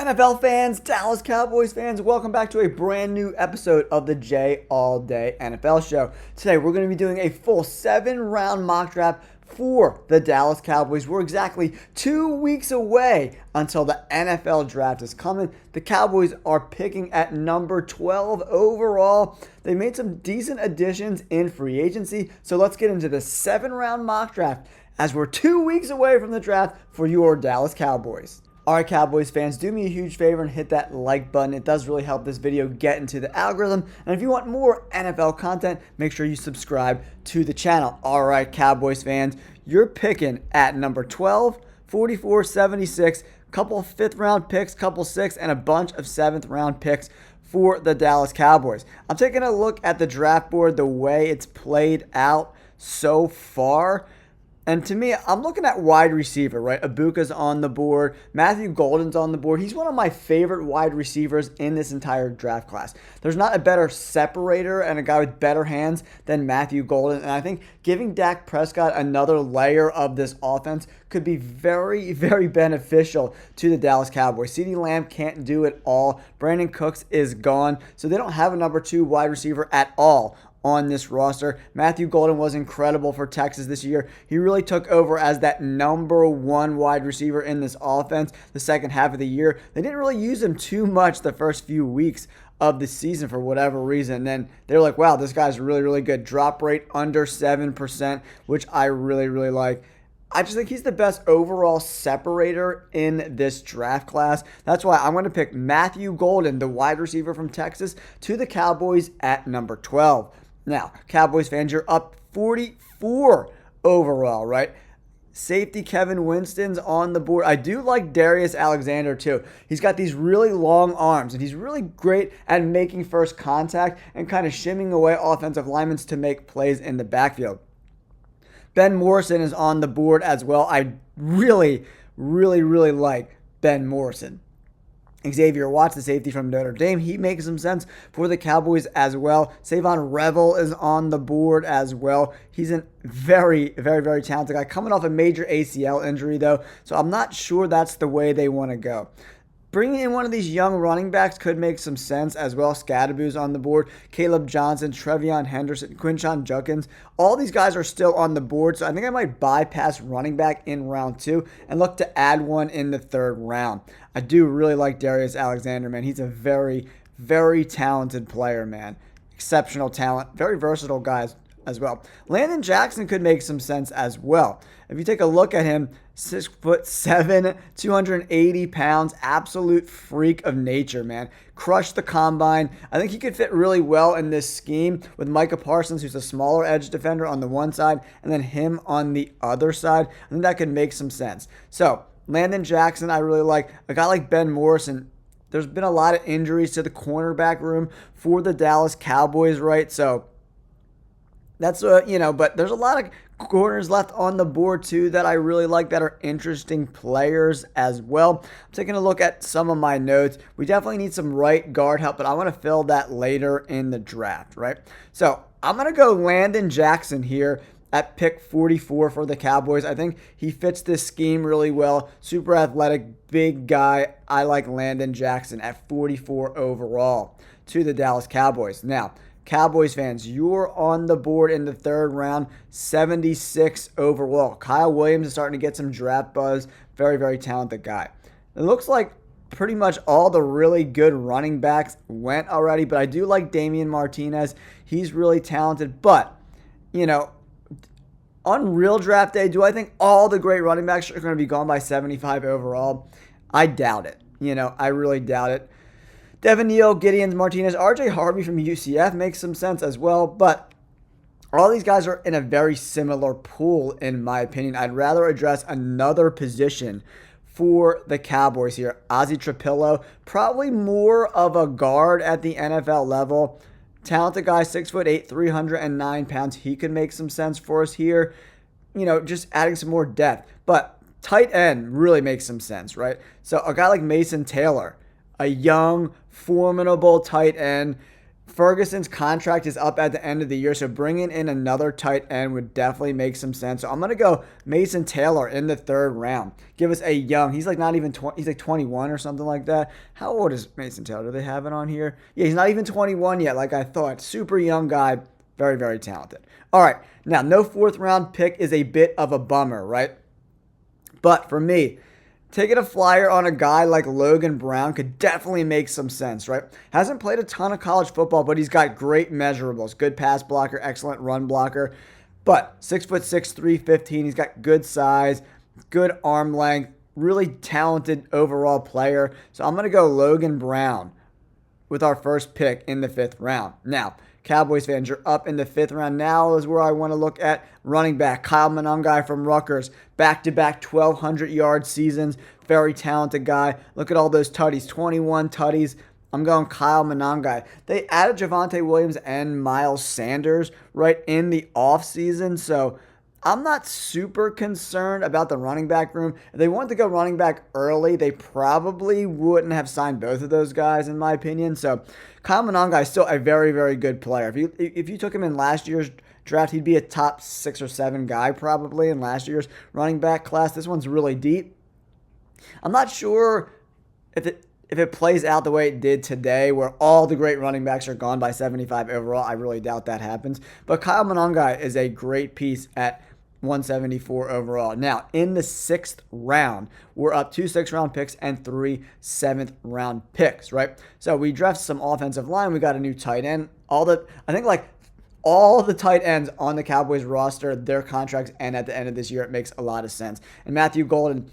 NFL fans, Dallas Cowboys fans, welcome back to a brand new episode of the J All Day NFL Show. Today we're going to be doing a full 7-round mock draft for the Dallas Cowboys. We're exactly 2 weeks away until the NFL draft is coming. The Cowboys are picking at number 12 overall. They made some decent additions in free agency, so let's get into the 7-round mock draft as we're 2 weeks away from the draft for your Dallas Cowboys. All right, Cowboys fans, do me a huge favor and hit that like button. It does really help this video get into the algorithm. And if you want more NFL content, make sure you subscribe to the channel. All right, Cowboys fans, you're picking at number 12, 44, 76, couple 5th round picks, couple 6th, and a bunch of 7th round picks for the Dallas Cowboys. I'm taking a look at the draft board, the way it's played out so far. And to me, I'm looking at wide receiver, right? Ibuka's on the board. Matthew Golden's on the board. He's one of my favorite wide receivers in this entire draft class. There's not a better separator and a guy with better hands than Matthew Golden. And I think giving Dak Prescott another layer of this offense could be very, very beneficial to the Dallas Cowboys. CeeDee Lamb can't do it all. Brandon Cooks is gone. So they don't have a number 2 wide receiver at all on this roster. Matthew Golden was incredible for Texas this year. He really took over as that number 1 wide receiver in this offense the second half of the year. They didn't really use him too much the first few weeks of the season for whatever reason. And then they're like, wow, this guy's really, really good. Drop rate under 7%, which I really, really like. I just think he's the best overall separator in this draft class. That's why I'm going to pick Matthew Golden, the wide receiver from Texas, to the Cowboys at number 12. Now, Cowboys fans, you're up 44 overall, right? Safety Kevin Winston's on the board. I do like Darius Alexander too. He's got these really long arms, and he's really great at making first contact and kind of shimming away offensive linemen to make plays in the backfield. Ben Morrison is on the board as well. I really, really, really like Ben Morrison. Xavier Watts, the safety from Notre Dame, he makes some sense for the Cowboys as well. Savon Revel is on the board as well. He's a very, very, very talented guy. Coming off a major ACL injury, though, so I'm not sure that's the way they want to go. Bringing in one of these young running backs could make some sense as well. Scadaboo's on the board. Caleb Johnson, Trevion Henderson, Quinshon Judkins. All these guys are still on the board, so I think I might bypass running back in round 2 and look to add one in the 3rd round. I do really like Darius Alexander, man. He's a very, very talented player, man. Exceptional talent. Very versatile guy as well. Landon Jackson could make some sense as well. If you take a look at him, 6'7", 280 pounds, absolute freak of nature, man. Crushed the combine. I think he could fit really well in this scheme with Micah Parsons, who's a smaller edge defender on the one side, and then him on the other side. I think that could make some sense. So, Landon Jackson, I really like. A guy like Ben Morrison, there's been a lot of injuries to the cornerback room for the Dallas Cowboys, right? So, that's, but there's a lot of corners left on the board too that I really like that are interesting players as well. I'm taking a look at some of my notes. We definitely need some right guard help, but I want to fill that later in the draft, right? So I'm going to go Landon Jackson here at pick 44 for the Cowboys. I think he fits this scheme really well. Super athletic, big guy. I like Landon Jackson at 44 overall to the Dallas Cowboys. Now, Cowboys fans, you're on the board in the 3rd round, 76 overall. Kyle Williams is starting to get some draft buzz. Very, very talented guy. It looks like pretty much all the really good running backs went already, but I do like Damian Martinez. He's really talented, but, on real draft day, do I think all the great running backs are going to be gone by 75 overall? I doubt it. I really doubt it. Devin Neal, Gideon Martinez, RJ Harvey from UCF makes some sense as well, but all these guys are in a very similar pool, in my opinion. I'd rather address another position for the Cowboys here. Ozzie Trapillo, probably more of a guard at the NFL level. Talented guy, 6'8", 309 pounds. He could make some sense for us here. Just adding some more depth. But tight end really makes some sense, right? So a guy like Mason Taylor, a young, formidable tight end, Ferguson's contract is up at the end of the year, so bringing in another tight end would definitely make some sense. So I'm going to go Mason Taylor in the third round. Give us a young, he's like not even 20, he's like 21 or something like that. How old is Mason Taylor? Do they have it on here? Yeah, he's not even 21 yet, like I thought. Super young guy, very, very talented. All right, now no fourth round pick is a bit of a bummer, right? But for me, taking a flyer on a guy like Logan Brown could definitely make some sense, right? Hasn't played a ton of college football, but he's got great measurables. Good pass blocker, excellent run blocker. But 6'6", 315, he's got good size, good arm length, really talented overall player. So I'm going to go Logan Brown with our first pick in the 5th round. Now, Cowboys fans, you're up in the 5th round. Now is where I want to look at running back Kyle Monangai from Rutgers. Back-to-back 1,200-yard seasons. Very talented guy. Look at all those tutties. 21 tutties. I'm going Kyle Monangai. They added Javonte Williams and Miles Sanders right in the offseason, so I'm not super concerned about the running back room. If they wanted to go running back early, they probably wouldn't have signed both of those guys, in my opinion. So Kyle Monangai is still a very, very good player. If you took him in last year's draft, he'd be a top 6 or 7 guy probably in last year's running back class. This one's really deep. I'm not sure if it plays out the way it did today, where all the great running backs are gone by 75 overall. I really doubt that happens. But Kyle Monangai is a great piece at 174 overall. Now, in the 6th round, we're up 2 6th-round picks and 3 7th-round picks, right? So we drafted some offensive line. We got a new tight end. All the tight ends on the Cowboys roster, their contracts end at the end of this year. It makes a lot of sense. And Matthew Golden,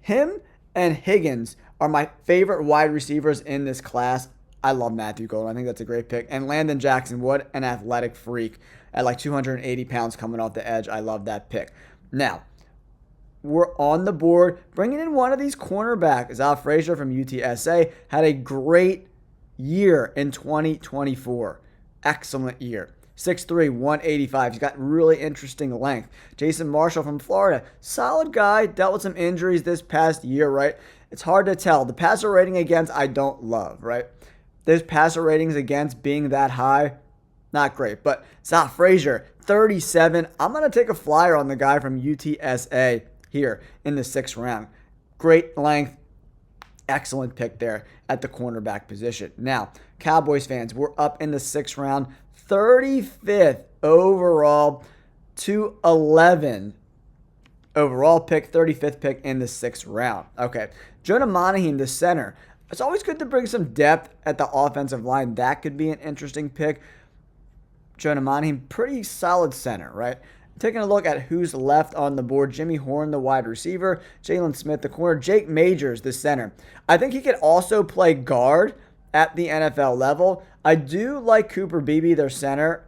him and Higgins are my favorite wide receivers in this class. I love Matthew Golden. I think that's a great pick. And Landon Jackson, what an athletic freak at like 280 pounds coming off the edge. I love that pick. Now, we're on the board bringing in one of these cornerbacks. Al Frazier from UTSA had a great year in 2024. Excellent year. 6'3", 185. He's got really interesting length. Jason Marshall from Florida. Solid guy. Dealt with some injuries this past year, right? It's hard to tell. The passer rating against, I don't love, right? Those passer ratings against being that high, not great. But Zach Frazier, 37. I'm going to take a flyer on the guy from UTSA here in the 6th round. Great length. Excellent pick there at the cornerback position. Now, Cowboys fans, we're up in the 6th round. 35th overall to 11 overall pick, 35th pick in the 6th round. Okay, Jonah Monahan, the center. It's always good to bring some depth at the offensive line. That could be an interesting pick. Jonah Monahan, pretty solid center, right? Taking a look at who's left on the board. Jimmy Horn, the wide receiver. Jalen Smith, the corner. Jake Majors, the center. I think he could also play guard at the NFL level. I do like Cooper Beebe, their center.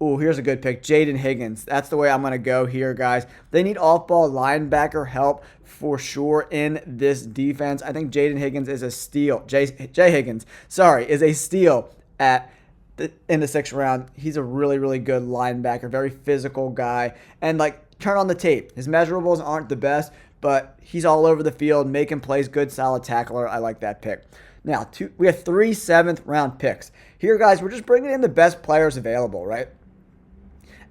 Ooh, here's a good pick. Jaden Higgins. That's the way I'm going to go here, guys. They need off-ball linebacker help for sure in this defense. I think Jaden Higgins is a steal. Jay Higgins, is a steal in the 6th round. He's a really, really good linebacker. Very physical guy. And, turn on the tape. His measurables aren't the best, but he's all over the field, making plays, good, solid tackler. I like that pick. Now, we have 3 7th-round picks. Here, guys, we're just bringing in the best players available, right?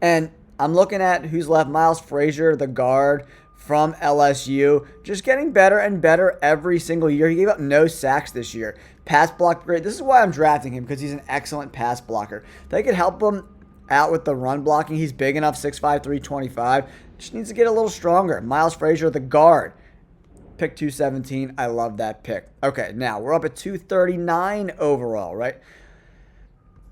And I'm looking at who's left. Miles Frazier, the guard from LSU, just getting better and better every single year. He gave up no sacks this year. Pass block great. This is why I'm drafting him, because he's an excellent pass blocker. They could help him out with the run blocking. He's big enough, 6'5", 325. Just needs to get a little stronger. Miles Frazier, the guard. Pick 217. I love that pick. Okay, now we're up at 239 overall, right?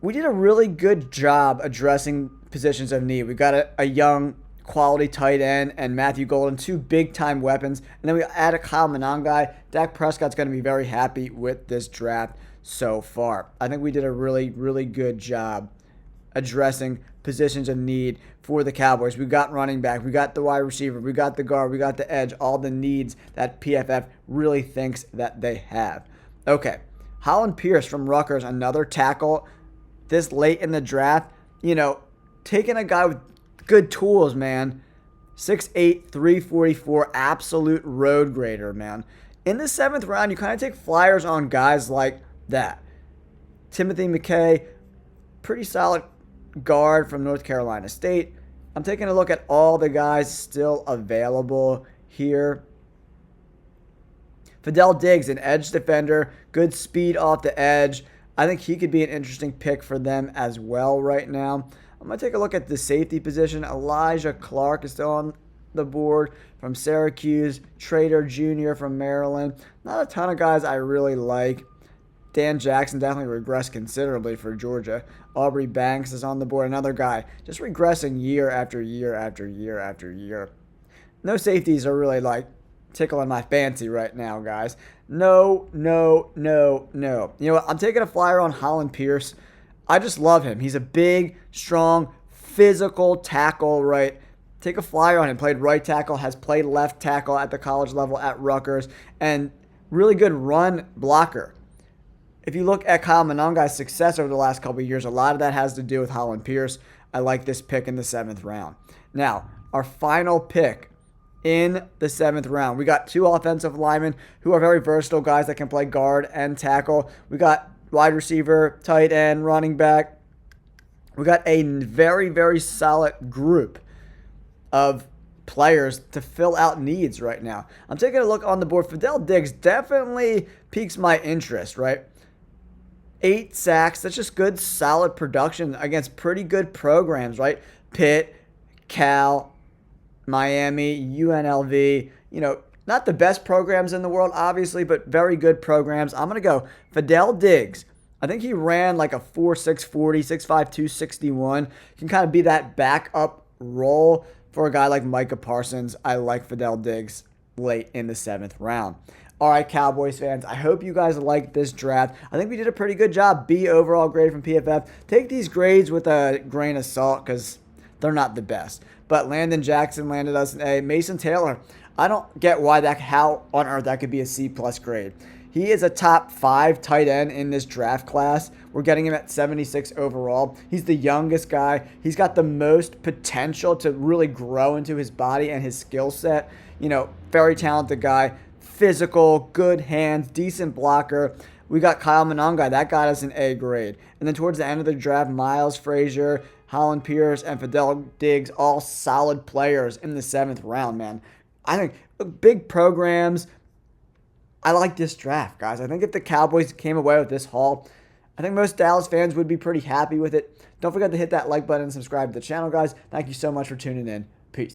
We did a really good job addressing positions of need. We got a young quality tight end and Matthew Golden, 2 big-time weapons. And then we added Kyle Monangai. Dak Prescott's going to be very happy with this draft so far. I think we did a really, really good job addressing positions of need for the Cowboys. We got running back, we got the wide receiver, we got the guard, we got the edge, all the needs that PFF really thinks that they have. Okay, Holland Pierce from Rutgers, another tackle this late in the draft. Taking a guy with good tools, man. 6'8", 344, absolute road grader, man. In the 7th round, you kind of take flyers on guys like that. Timothy McKay, pretty solid guard from North Carolina State. I'm taking a look at all the guys still available here. Fidel Diggs, an edge defender, good speed off the edge. I think he could be an interesting pick for them as well right now. I'm going to take a look at the safety position. Elijah Clark is still on the board from Syracuse. Trader Jr. from Maryland. Not a ton of guys I really like. Dan Jackson definitely regressed considerably for Georgia. Aubrey Banks is on the board. Another guy just regressing year after year after year after year. No safeties are really like tickling my fancy right now, guys. No. You know what? I'm taking a flyer on Holland Pierce. I just love him. He's a big, strong, physical tackle, right? Take a flyer on him. Played right tackle, has played left tackle at the college level at Rutgers, and really good run blocker. If you look at Kyle Monanga's success over the last couple of years, a lot of that has to do with Holland Pierce. I like this pick in the 7th round. Now, our final pick in the 7th round. We got 2 offensive linemen who are very versatile guys that can play guard and tackle. We got wide receiver, tight end, running back. We got a very, very solid group of players to fill out needs right now. I'm taking a look on the board. Fidel Diggs definitely piques my interest, right? 8 sacks. That's just good, solid production against pretty good programs, right? Pitt, Cal, Miami, UNLV. You know, not the best programs in the world, obviously, but very good programs. I'm going to go Fidel Diggs. I think he ran like a 4.6 40, 6'5", 261. Can kind of be that backup role for a guy like Micah Parsons. I like Fidel Diggs late in the 7th round. All right, Cowboys fans, I hope you guys liked this draft. I think we did a pretty good job. B overall grade from PFF. Take these grades with a grain of salt because they're not the best. But Landon Jackson landed us an A. Mason Taylor, I don't get how on earth that could be a C+ grade. He is a top 5 tight end in this draft class. We're getting him at 76 overall. He's the youngest guy. He's got the most potential to really grow into his body and his skill set. You know, very talented guy. Physical, good hands, decent blocker. We got Kyle Monanga. That got us an A grade. And then towards the end of the draft, Miles Frazier, Holland Pierce, and Fidel Diggs, all solid players in the 7th round, man. I think big programs. I like this draft, guys. I think if the Cowboys came away with this haul, I think most Dallas fans would be pretty happy with it. Don't forget to hit that like button and subscribe to the channel, guys. Thank you so much for tuning in.